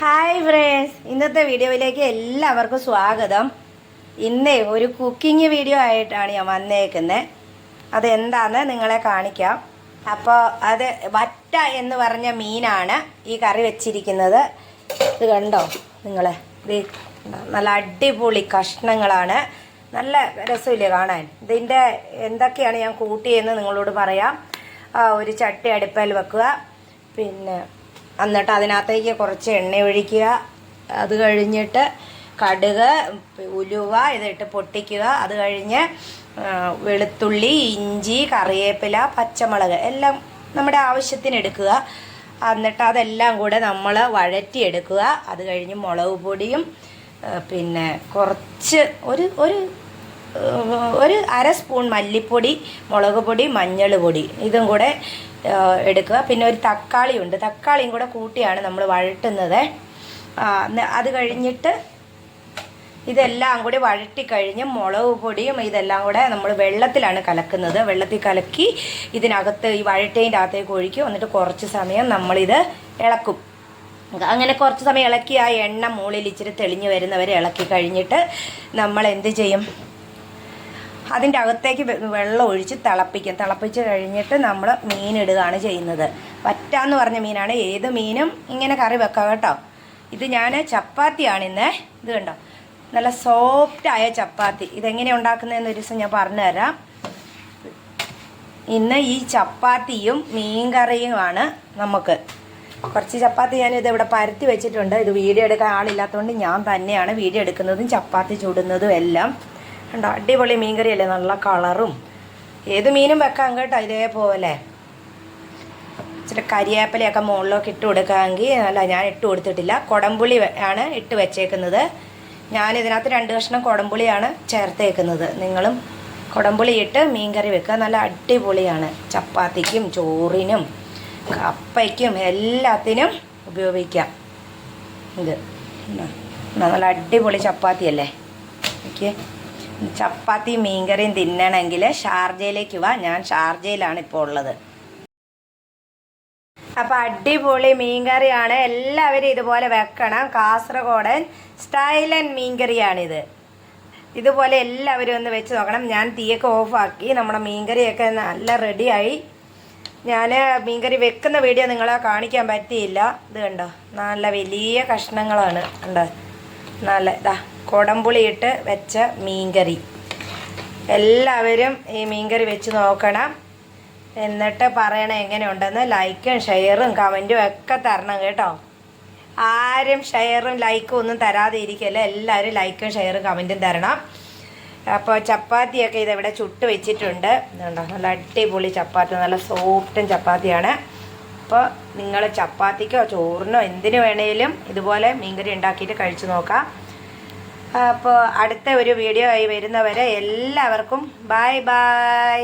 Hi friends, ഇന്നത്തെ വീഡിയോയിലേക്ക് എല്ലാവർക്കും സ്വാഗതം. ഇന്നേ ഒരു കുക്കിംഗ് വീഡിയോ ആയിട്ടാണ് ഞാൻ വന്നേക്കുന്നത്. അതെന്താണെന്ന് നിങ്ങളെ കാണിക്കാം. അപ്പോൾ അത് വറ്റ എന്ന് പറഞ്ഞ മീനാണ് ഈ കറി വെച്ചിരിക്കുന്നത്. ഇത് കണ്ടോ നിങ്ങൾ? ഇത് നല്ല അടിപൊളി കഷ്ണങ്ങളാണ്. നല്ല രസമില്ലേ കാണാൻ? ഇതിൻ്റെ എന്തൊക്കെയാണ് ഞാൻ കൂട്ടിയെന്ന് നിങ്ങളോട് പറയാം. ഒരു ചട്ടി അടുപ്പിൽ വെക്കുക, പിന്നെ എന്നിട്ട് അതിനകത്തേക്ക് കുറച്ച് എണ്ണ ഒഴിക്കുക. അത് കഴിഞ്ഞിട്ട് കടുക്, ഉലുവ ഇതിട്ട് പൊട്ടിക്കുക. അത് കഴിഞ്ഞ് വെളുത്തുള്ളി, ഇഞ്ചി, കറിവേപ്പില, പച്ചമുളക് എല്ലാം നമ്മുടെ ആവശ്യത്തിന് എടുക്കുക. എന്നിട്ട് അതെല്ലാം കൂടെ നമ്മൾ വഴറ്റിയെടുക്കുക. അത് കഴിഞ്ഞ് മുളക് പൊടിയും പിന്നെ കുറച്ച് ഒരു അര സ്പൂൺ മല്ലിപ്പൊടി, മുളക് പൊടി, മഞ്ഞൾ പൊടി ഇതും കൂടെ എടുക്കുക. പിന്നെ ഒരു തക്കാളിയുണ്ട്, തക്കാളിയും കൂടെ കൂട്ടിയാണ് നമ്മൾ വഴട്ടുന്നത്. അത് കഴിഞ്ഞിട്ട് ഇതെല്ലാം കൂടി വഴറ്റിക്കഴിഞ്ഞ് മുളക് പൊടിയും ഇതെല്ലാം കൂടെ നമ്മൾ വെള്ളത്തിലാണ് കലക്കുന്നത്. വെള്ളത്തിൽ കലക്കി ഇതിനകത്ത് ഈ വഴറ്റേൻ്റെ അകത്തേക്ക് ഒഴിക്കും. എന്നിട്ട് കുറച്ച് സമയം നമ്മളിത് ഇളക്കും. അങ്ങനെ കുറച്ച് സമയം ഇളക്കി ആ എണ്ണ മുകളിൽ ഇച്ചിരി തെളിഞ്ഞ് വരുന്നവരെ ഇളക്കി കഴിഞ്ഞിട്ട് നമ്മൾ എന്ത് ചെയ്യും? അതിൻ്റെ അകത്തേക്ക് വെള്ളം ഒഴിച്ച് തിളപ്പിച്ച് കഴിഞ്ഞിട്ട് നമ്മൾ മീനിടുകയാണ് ചെയ്യുന്നത്. വറ്റാന്ന് പറഞ്ഞ മീനാണ്. ഏത് മീനും ഇങ്ങനെ കറി വെക്കാം കേട്ടോ. ഇത് ഞാൻ ചപ്പാത്തിയാണ് ഇന്ന്. ഇത് കണ്ടോ, നല്ല സോഫ്റ്റായ ചപ്പാത്തി. ഇതെങ്ങനെ ഉണ്ടാക്കുന്നതെന്ന് ഒരു ദിവസം ഞാൻ പറഞ്ഞുതരാം. ഇന്ന് ഈ ചപ്പാത്തിയും മീൻ കറിയുമാണ് നമുക്ക്. കുറച്ച് ചപ്പാത്തി ഞാനിത് ഇവിടെ പരത്തി വെച്ചിട്ടുണ്ട്. ഇത് വീഡിയോ എടുക്കാൻ ആളില്ലാത്തതുകൊണ്ട് ഞാൻ തന്നെയാണ് വീഡിയോ എടുക്കുന്നതും ചപ്പാത്തി ചുടുന്നതും എല്ലാം. ഉണ്ടോ, അടിപൊളി മീൻകറിയല്ലേ, നല്ല കളറും. ഏത് മീനും വെക്കാം കേട്ടോ ഇതേപോലെ. ഇച്ചിരി കരിവേപ്പിലയൊക്കെ മുകളിലൊക്കെ ഇട്ട് കൊടുക്കാമെങ്കിൽ അല്ല, ഞാൻ ഇട്ട് കൊടുത്തിട്ടില്ല. കുടംപുളി ആണ് ഇട്ട് വെച്ചേക്കുന്നത്. ഞാനിതിനകത്ത് 2 കഷ്ണം കുടംപുളിയാണ് ചേർത്തേക്കുന്നത്. നിങ്ങളും കുടംപുളി ഇട്ട് മീൻകറി വെക്കുക, നല്ല അടിപൊളിയാണ്. ചപ്പാത്തിക്കും ചോറിനും കപ്പയ്ക്കും എല്ലാത്തിനും ഉപയോഗിക്കാം. ഇത് നല്ല അടിപൊളി ചപ്പാത്തിയല്ലേ. ഓക്കെ, ചപ്പാത്തി മീൻകറിയും തിന്നണമെങ്കിൽ ഷാർജയിലേക്ക് വാ. ഞാൻ ഷാർജയിലാണ് ഇപ്പോൾ ഉള്ളത്. അപ്പോൾ അടിപൊളി മീൻകറിയാണ്. എല്ലാവരും ഇതുപോലെ വെക്കണം. കാസർഗോഡൻ സ്റ്റൈലൻ മീൻകറിയാണിത്. ഇതുപോലെ എല്ലാവരും ഒന്ന് വെച്ച് നോക്കണം. ഞാൻ തീയൊക്കെ ഓഫാക്കി. നമ്മുടെ മീൻകറിയൊക്കെ നല്ല റെഡിയായി. ഞാൻ മീൻകറി വെക്കുന്ന വീഡിയോ നിങ്ങളെ കാണിക്കാൻ പറ്റിയില്ല. ഇത് കണ്ടോ, നല്ല വലിയ കഷ്ണങ്ങളാണ്. കണ്ടോ, നല്ല ഇതാ കുടംപുളി ഇട്ട് വെച്ച മീൻകറി. എല്ലാവരും ഈ മീൻകറി വെച്ച് നോക്കണം. എന്നിട്ട് പറയണം എങ്ങനെയുണ്ടെന്ന്. ലൈക്കും ഷെയറും കമൻറ്റും ഒക്കെ തരണം കേട്ടോ. ആരും ഷെയറും ലൈക്കും ഒന്നും തരാതെ ഇരിക്കല്ല. എല്ലാവരും ലൈക്കും ഷെയറും കമൻറ്റും തരണം. അപ്പോൾ ചപ്പാത്തിയൊക്കെ ഇതിവിടെ ചുട്ട് വെച്ചിട്ടുണ്ട്. ഇതുണ്ടോ, നല്ല അടിപൊളി ചപ്പാത്തി, നല്ല സോഫ്റ്റും ചപ്പാത്തിയാണ്. അപ്പോൾ നിങ്ങൾ ചപ്പാത്തിക്കോ ചോറിനോ എന്തിനു വേണേലും ഇതുപോലെ മീൻകറി ഉണ്ടാക്കിയിട്ട് കഴിച്ചു നോക്കാം. അപ്പോൾ അടുത്ത ഒരു വീഡിയോ ആയി വരുന്നവരെ എല്ലാവർക്കും ബൈ ബൈ.